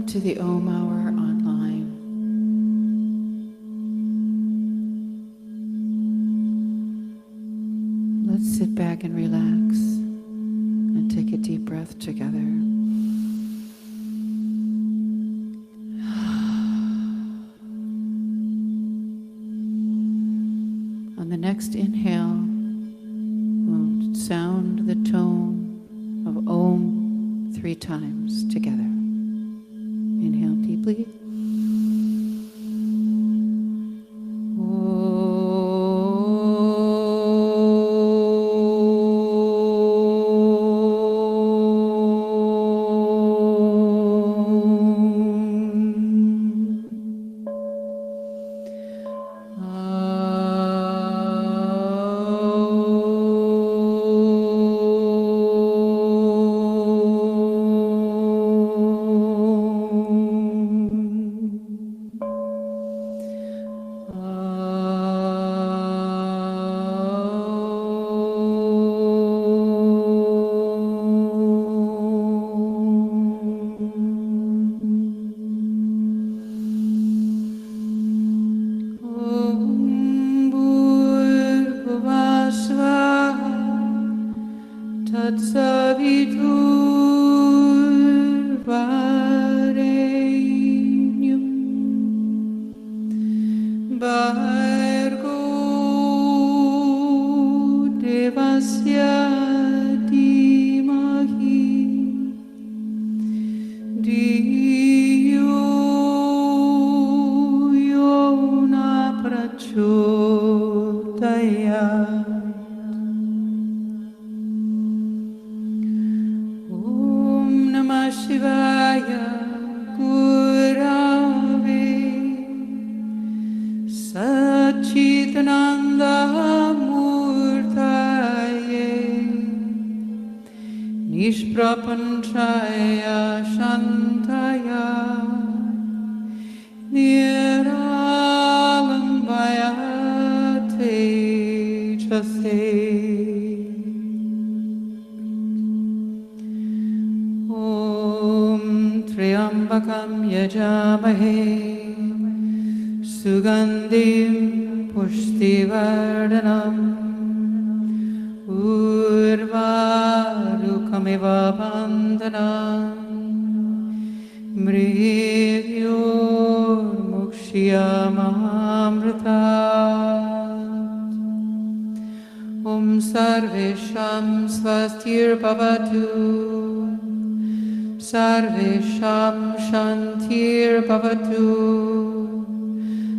Welcome to the Om Hour online. Let's sit back and relax and take a deep breath together. On the next inhale, we'll sound the tone of Om 3 times together. Inhale deeply. Nishprapanchaya Shantaya Niralambhayate Chase Om Triambakam Yajamahe Sugandhim Pushtivardhanam Urvarukamiva bandhanam Mrityor mukshiyamamritat Om sarvesham svastir bhavatu Sarvesham shantir bhavatu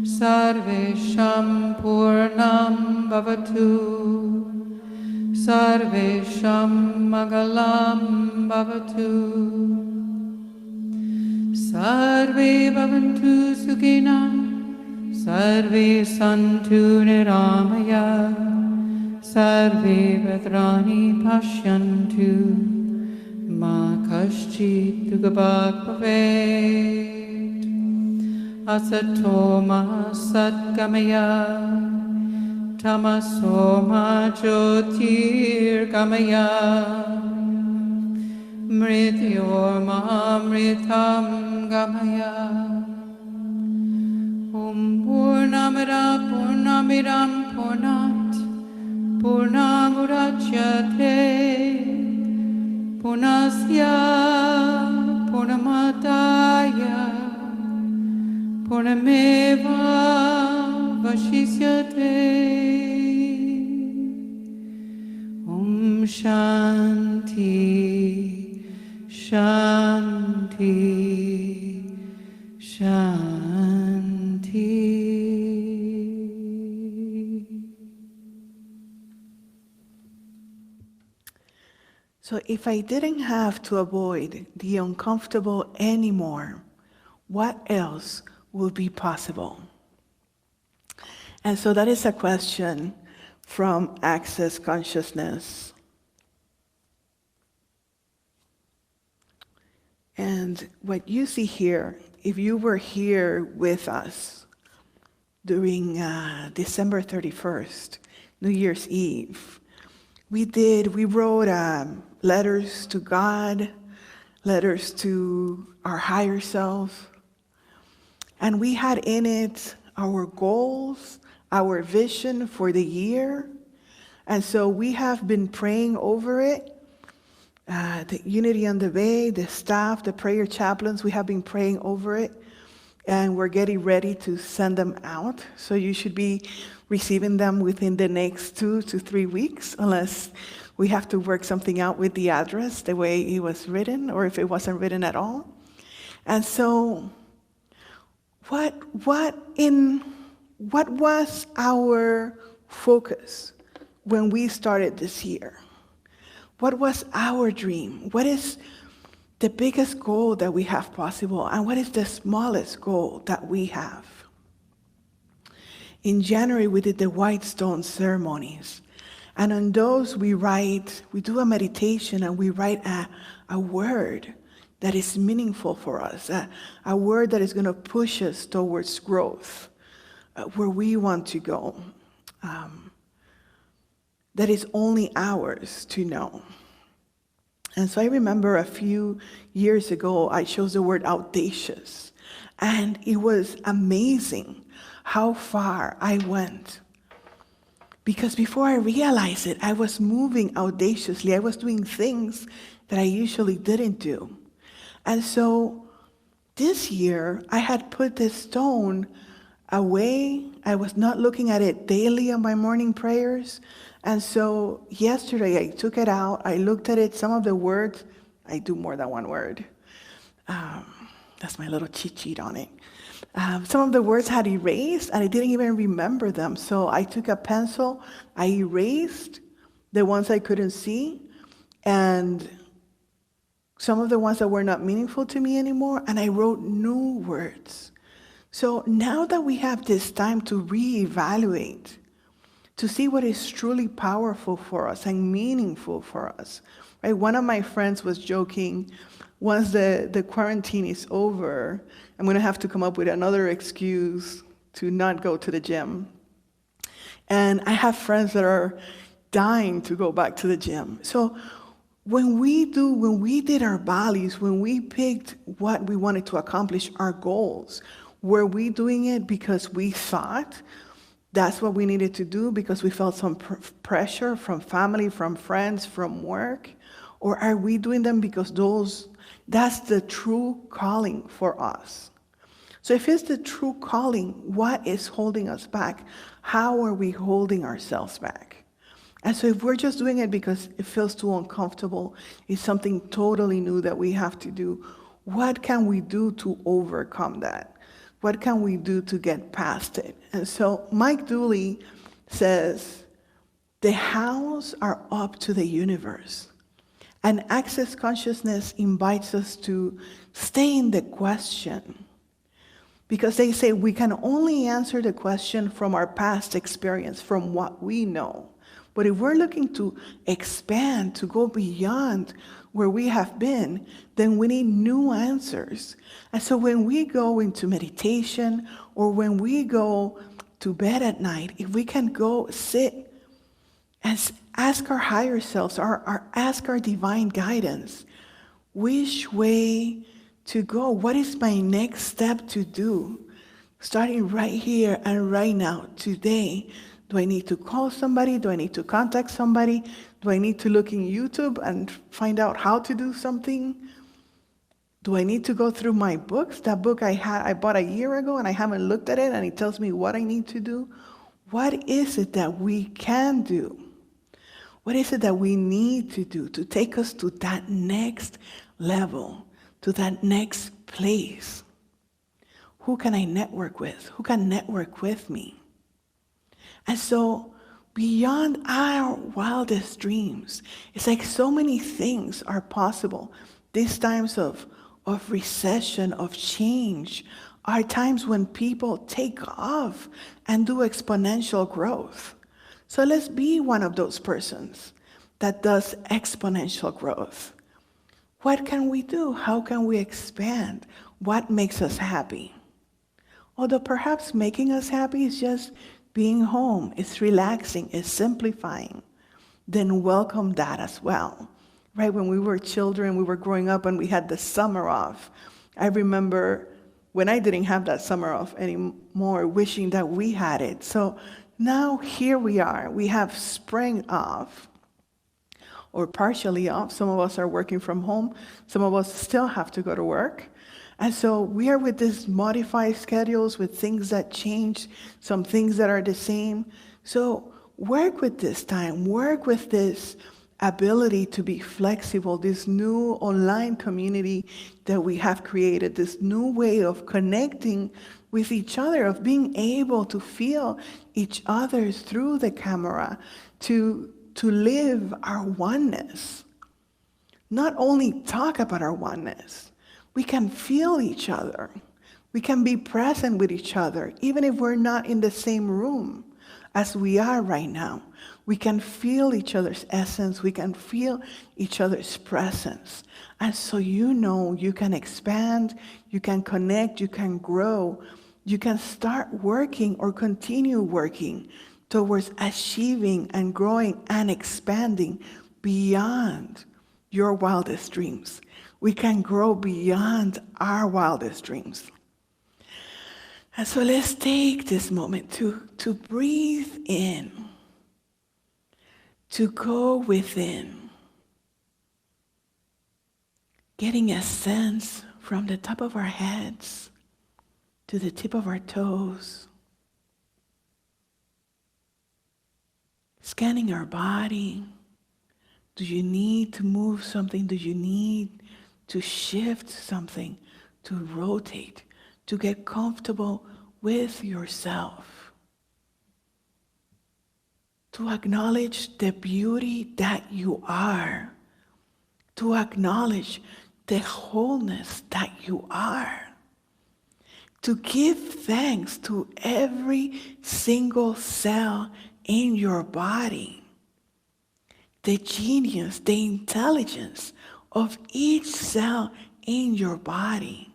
Sarvesham purnam bhavatu Sarvesham Mangalam Bhavatu Sarve Bhavantu Sukhina Sarve Santu Niramaya Sarve Bhadrani Pashyantu Ma Kaschit Dugabhag Bhavet Asatoma Satgamaya Tamasoma Jyotir Gamaya Mrityormamritam Gamaya Om Purnamida Purnamiram Purnat Purnamurachyate Purnasya Purnamadaya Purnameva Vashisyate Om Shanti, Shanti, Shanti. So if I didn't have to avoid the uncomfortable anymore, what else would be possible? And so that is a question from Access Consciousness. And what you see here, if you were here with us during December 31st, New Year's Eve, we wrote letters to God, letters to our higher self. And we had in it our goals, our vision for the year. And so we have been praying over it. The Unity on the Bay, the staff, the prayer chaplains, we have been praying over it. And we're getting ready to send them out. So you should be receiving them within the next 2 to 3 weeks, unless we have to work something out with the address, the way it was written, or if it wasn't written at all. And so what was our focus when we started this year? What was our dream? What is the biggest goal that we have possible, and what is the smallest goal that we have? In January, we did the white stone ceremonies. And on those, we do a meditation, and we write a word that is meaningful for us, a word that is going to push us towards growth, where we want to go, that is only ours to know. And so I remember a few years ago, I chose the word audacious. And it was amazing how far I went. Because before I realized it, I was moving audaciously. I was doing things that I usually didn't do. And so this year, I had put this stone away. I was not looking at it daily on my morning prayers. And so yesterday, I took it out. I looked at it. Some of the words, I do more than one word. That's my little cheat sheet on it. Some of the words had erased, and I didn't even remember them. So I took a pencil, I erased the ones I couldn't see, and some of the ones that were not meaningful to me anymore, and I wrote new words. So now that we have this time to reevaluate, to see what is truly powerful for us and meaningful for us, right? One of my friends was joking, once the quarantine is over, I'm going to have to come up with another excuse to not go to the gym. And I have friends that are dying to go back to the gym. So when we did our values, when we picked what we wanted to accomplish, our goals, were we doing it because we thought that's what we needed to do, because we felt some pressure from family, from friends, from work? Or are we doing them because that's the true calling for us? So if it's the true calling, what is holding us back? How are we holding ourselves back? And so if we're just doing it because it feels too uncomfortable, it's something totally new that we have to do, what can we do to overcome that? What can we do to get past it? And so Mike Dooley says, the hows are up to the universe. And access consciousness invites us to stay in the question. Because they say we can only answer the question from our past experience, from what we know. But if we're looking to expand, to go beyond where we have been, then we need new answers. And so when we go into meditation, or when we go to bed at night, if we can go sit and ask our higher selves, ask our divine guidance, which way to go? What is my next step to do? Starting right here and right now, today. Do I need to call somebody? Do I need to contact somebody? Do I need to look in YouTube and find out how to do something? Do I need to go through my books? That book I bought a year ago and I haven't looked at it, and it tells me what I need to do. What is it that we can do? What is it that we need to do to take us to that next level, to that next place? Who can I network with? Who can network with me? And so beyond our wildest dreams, it's like so many things are possible. These times of recession, of change, are times when people take off and do exponential growth. So let's be one of those persons that does exponential growth. What can we do? How can we expand? What makes us happy? Although perhaps making us happy is just being home, it's relaxing, it's simplifying, then welcome that as well. right? When we were children, we were growing up and we had the summer off. I remember when I didn't have that summer off anymore, wishing that we had it. So now here we are. We have spring off, or partially off. Some of us are working from home. Some of us still have to go to work. And so we are with these modified schedules, with things that change, some things that are the same. So work with this time, work with this ability to be flexible, this new online community that we have created, this new way of connecting with each other, of being able to feel each other through the camera, to live our oneness. Not only talk about our oneness, we can feel each other. We can be present with each other, even if we're not in the same room as we are right now. We can feel each other's essence. We can feel each other's presence. And so you can expand, you can connect, you can grow, you can start working or continue working towards achieving and growing and expanding beyond your wildest dreams. We can grow beyond our wildest dreams. And so let's take this moment to breathe in, to go within, getting a sense from the top of our heads to the tip of our toes, scanning our body. Do you need to move something? Do you need to shift something, to rotate, to get comfortable with yourself? To acknowledge the beauty that you are, to acknowledge the wholeness that you are, to give thanks to every single cell in your body, the genius, the intelligence of each cell in your body,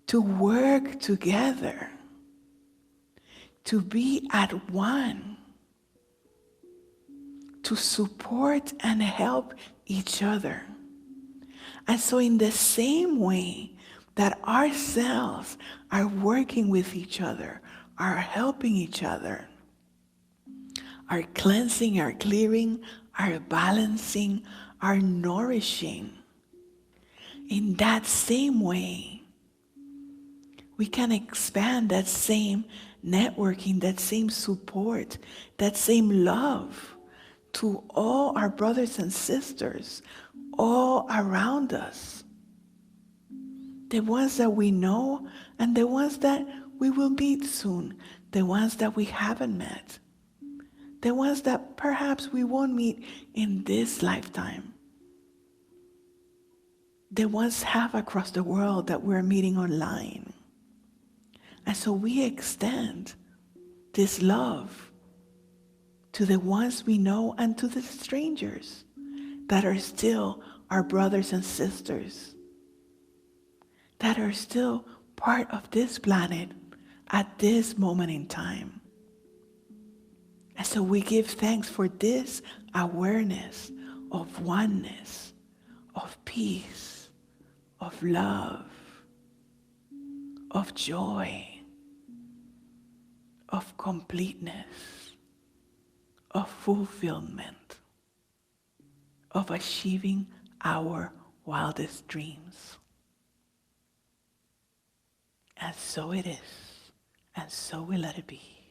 to work together, to be at one, to support and help each other. And so in the same way that our cells are working with each other, are helping each other, are cleansing, are clearing, are balancing, are nourishing, in that same way, we can expand that same networking, that same support, that same love to all our brothers and sisters all around us. The ones that we know and the ones that we will meet soon, the ones that we haven't met, the ones that perhaps we won't meet in this lifetime, the ones half across the world that we're meeting online. And so we extend this love to the ones we know and to the strangers that are still our brothers and sisters, that are still part of this planet at this moment in time. And so we give thanks for this awareness of oneness, of peace, of love, of joy, of completeness, of fulfillment, of achieving our wildest dreams. And so it is, and so we let it be.